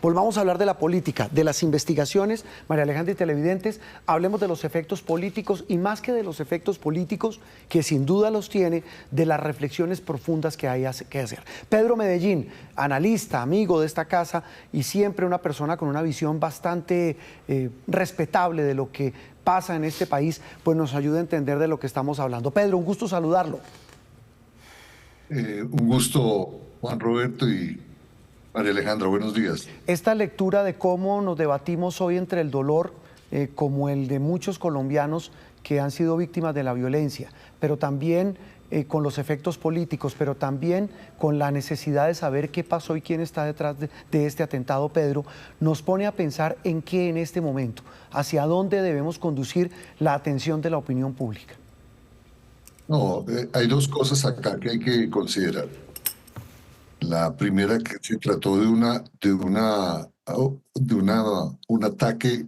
Volvamos a hablar de la política, de las investigaciones, María Alejandra y televidentes, hablemos de los efectos políticos y más que de los efectos políticos, que sin duda los tiene, de las reflexiones profundas que hay que hacer. Pedro Medellín, analista, amigo de esta casa y siempre una persona con una visión bastante respetable de lo que pasa en este país, pues nos ayuda a entender de lo que estamos hablando. Pedro, un gusto saludarlo. Un gusto, Juan Roberto y María Alejandra, buenos días. Esta lectura de cómo nos debatimos hoy entre el dolor, como el de muchos colombianos que han sido víctimas de la violencia, pero también con los efectos políticos, pero también con la necesidad de saber qué pasó y quién está detrás de este atentado, Pedro, nos pone a pensar en qué en este momento, hacia dónde debemos conducir la atención de la opinión pública. No, hay dos cosas acá que hay que considerar. La primera, que se trató un ataque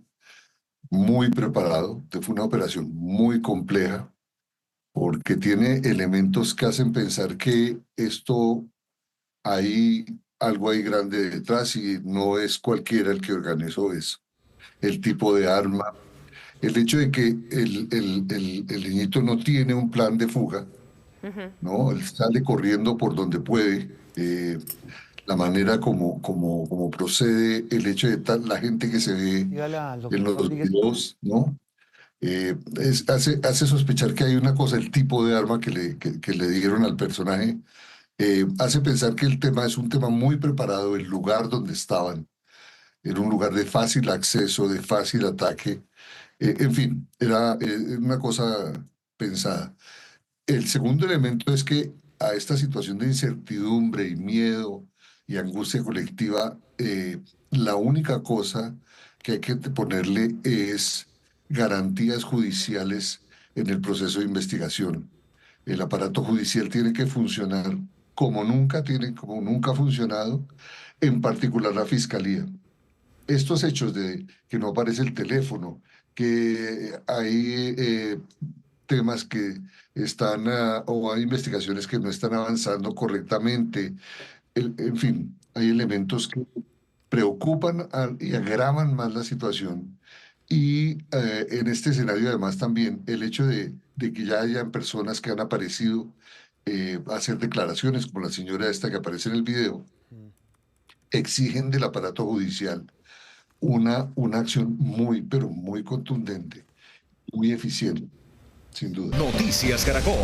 muy preparado, fue una operación muy compleja, porque tiene elementos que hacen pensar que esto hay algo ahí grande detrás y no es cualquiera el que organizó eso. El tipo de arma, el hecho de que el niñito no tiene un plan de fuga, ¿no? Él sale corriendo por donde puede. La manera como procede, el hecho de la gente que se ve Dígale al en doctor los Rodríguez. videos, ¿no? Hace sospechar que hay una cosa, el tipo de arma que le dieron al personaje, hace pensar que el tema es un tema muy preparado, el lugar donde estaban, era un lugar de fácil acceso, de fácil ataque, en fin, era una cosa pensada. El segundo elemento es que a esta situación de incertidumbre y miedo y angustia colectiva, la única cosa que hay que ponerle es garantías judiciales en el proceso de investigación. El aparato judicial tiene que funcionar como nunca ha funcionado, en particular la fiscalía. Estos hechos de que no aparece el teléfono, que hay temas que están, o hay investigaciones que no están avanzando correctamente, en fin, hay elementos que preocupan y agravan más la situación. Y en este escenario además también el hecho de que ya hayan personas que han aparecido a hacer declaraciones, como la señora esta que aparece en el video, exigen del aparato judicial una acción muy, pero muy contundente, muy eficiente, sin duda. Noticias Caracol.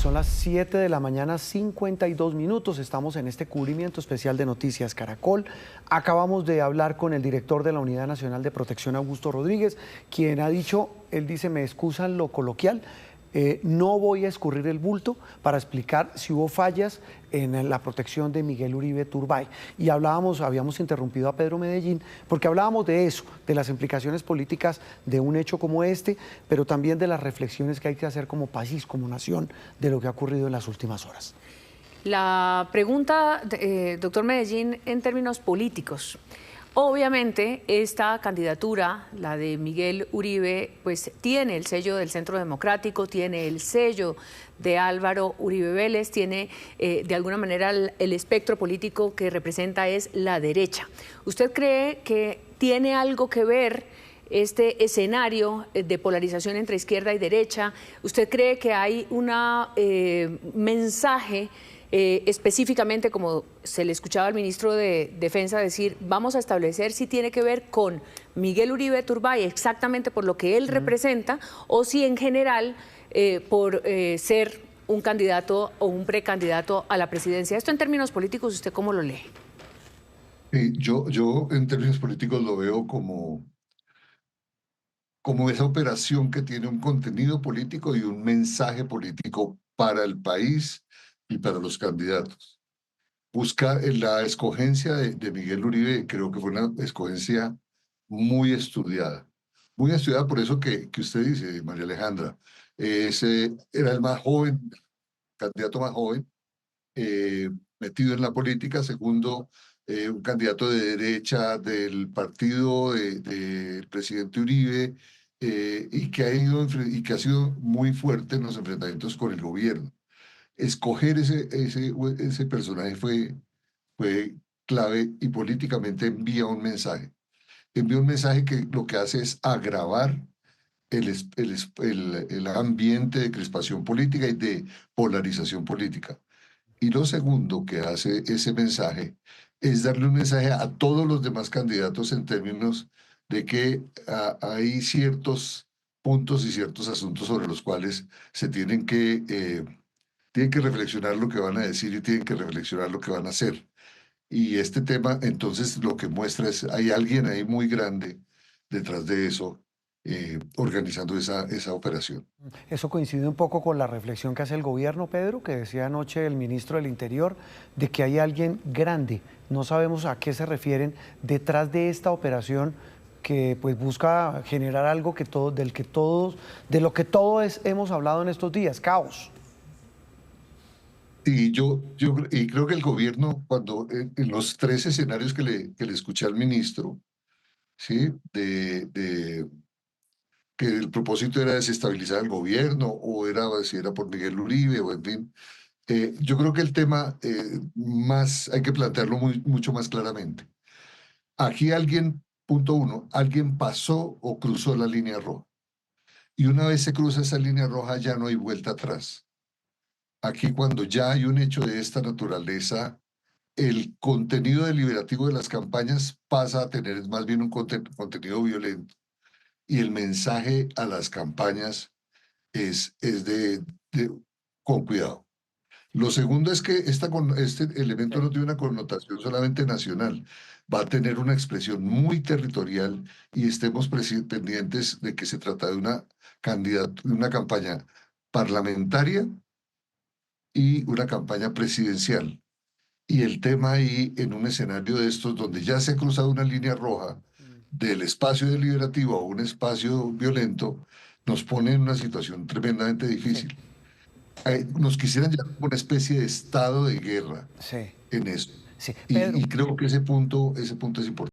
Son las 7 de la mañana, 52 minutos. Estamos en este cubrimiento especial de Noticias Caracol. Acabamos de hablar con el director de la Unidad Nacional de Protección, Augusto Rodríguez, quien ha dicho, él dice, me excusan lo coloquial, no voy a escurrir el bulto para explicar si hubo fallas en la protección de Miguel Uribe Turbay. Y habíamos interrumpido a Pedro Medellín porque hablábamos de eso, de las implicaciones políticas de un hecho como este, pero también de las reflexiones que hay que hacer como país, como nación, de lo que ha ocurrido en las últimas horas. La pregunta, doctor Medellín, en términos políticos. Obviamente, esta candidatura, la de Miguel Uribe, pues tiene el sello del Centro Democrático, tiene el sello de Álvaro Uribe Vélez, tiene de alguna manera el espectro político que representa es la derecha. ¿Usted cree que tiene algo que ver este escenario de polarización entre izquierda y derecha? ¿Usted cree que hay un mensaje específicamente, como se le escuchaba al ministro de Defensa decir, vamos a establecer si tiene que ver con Miguel Uribe Turbay exactamente por lo que él representa, o si en general por ser un candidato o un precandidato a la presidencia? Esto en términos políticos, ¿usted cómo lo lee? Yo en términos políticos lo veo como esa operación que tiene un contenido político y un mensaje político para el país y para los candidatos. Busca la escogencia de Miguel Uribe, creo que fue una escogencia muy estudiada. Muy estudiada por eso que usted dice, María Alejandra. Ese era el más joven, candidato más joven, metido en la política. Segundo, un candidato de derecha del partido del presidente Uribe, y que ha sido muy fuerte en los enfrentamientos con el gobierno. Escoger ese personaje fue clave y políticamente envía un mensaje. Envía un mensaje que lo que hace es agravar el ambiente de crispación política y de polarización política. Y lo segundo que hace ese mensaje es darle un mensaje a todos los demás candidatos en términos de que hay ciertos puntos y ciertos asuntos sobre los cuales se tienen que reflexionar lo que van a decir y tienen que reflexionar lo que van a hacer. Y este tema, entonces, lo que muestra es, hay alguien ahí muy grande detrás de eso, organizando esa operación. Eso coincide un poco con la reflexión que hace el gobierno, Pedro, que decía anoche el ministro del Interior, de que hay alguien grande. No sabemos a qué se refieren detrás de esta operación que pues busca generar algo de lo que todos hemos hablado en estos días, caos. Y y creo que el gobierno, cuando en los tres escenarios que le escuché al ministro, ¿sí? Que el propósito era desestabilizar el gobierno, o era, si era por Miguel Uribe, o en fin. Yo creo que el tema hay que plantearlo mucho más claramente. Aquí alguien, punto uno, alguien pasó o cruzó la línea roja. Y una vez se cruza esa línea roja, ya no hay vuelta atrás. Aquí, cuando ya hay un hecho de esta naturaleza, el contenido deliberativo de las campañas pasa a tener más bien un contenido violento. Y el mensaje a las campañas es con cuidado. Lo segundo es que este elemento no tiene una connotación solamente nacional, va a tener una expresión muy territorial, y estemos pendientes de que se trata de de una campaña parlamentaria y una campaña presidencial. Y el tema ahí, en un escenario de estos donde ya se ha cruzado una línea roja del espacio deliberativo a un espacio violento, nos pone en una situación tremendamente Sí, difícil. Nos quisieran llevar como una especie de estado de guerra sí, en eso. sí. Y Pedro. creo que ese punto es importante.